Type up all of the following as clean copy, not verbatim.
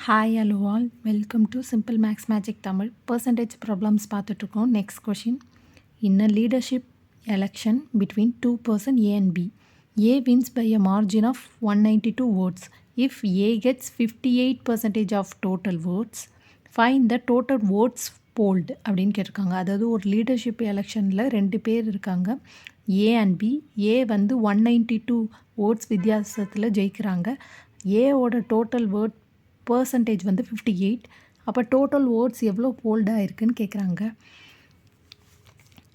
Hi hello all welcome to simple maths magic Tamil percentage problems பார்த்துட்ருக்கோம். Next question. In a leadership election between two person A and B, A wins by a margin of 192 votes. If A gets 58% of total votes, find the total votes polled அப்படின்னு கேட்டிருக்காங்க. அதாவது ஒரு leadership எலெக்ஷனில் 2 பேர் இருக்காங்க, ஏ and B. ஏ வந்து 192 votes வித்தியாசத்தில் ஜெயிக்கிறாங்க. ஏவோட டோட்டல் vote பர்சன்டேஜ் வந்து 58. அப்போ டோட்டல் ஓட்ஸ் எவ்வளோ போல்டாக இருக்குதுன்னு கேட்குறாங்க.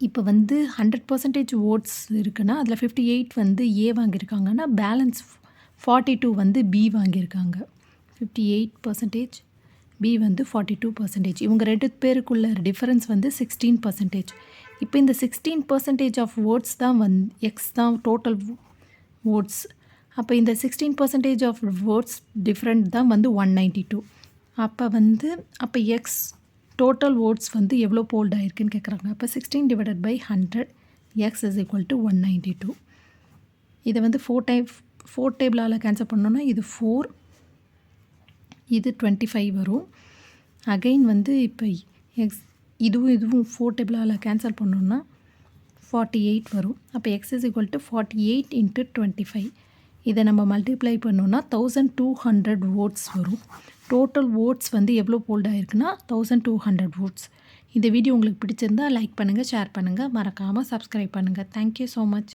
இப்போ வந்து 100% ஓட்ஸ் இருக்குன்னா அதில் 58 வந்து ஏ வாங்கியிருக்காங்கன்னா பேலன்ஸ் 42 வந்து பி வாங்கியிருக்காங்க. 58% பி வந்து 42%. இவங்க 2 பேருக்குள்ள டிஃபரன்ஸ் வந்து 16%. இப்போ இந்த 16% ஆஃப் ஓட்ஸ் தான் எக்ஸ் தான் டோட்டல் ஓட்ஸ். அப்போ இந்த 16% ஆஃப் votes டிஃப்ரெண்ட் தான் வந்து 192. அப்போ எக்ஸ் டோட்டல் votes வந்து எவ்வளோ போல்ட் ஆகிருக்குன்னு கேட்குறாங்க. அப்போ 16 divided by 100 X is equal to 192. இதை வந்து ஃபோர் டேபிளால் கேன்சல் பண்ணோன்னா இது 4, இது 25 வரும். அகெயின் வந்து இப்போ எக்ஸ் இதுவும் 4 டேபிளால் கேன்சல் பண்ணோன்னா 48 வரும். அப்போ எக்ஸ் இஸ் ஈக்குவல் டு 48 × 25. இதை நம்ம மல்டிப்ளை பண்ணோன்னா 1200 votes வரும். டோட்டல் votes வந்து எவ்வளோ போல்டாக இருக்குன்னா 1200 votes. இந்த வீடியோ உங்களுக்கு பிடிச்சிருந்தா லைக் பண்ணுங்கள், ஷேர் பண்ணுங்கள், மறக்காமல் சப்ஸ்கிரைப் பண்ணுங்கள். Thank you so much.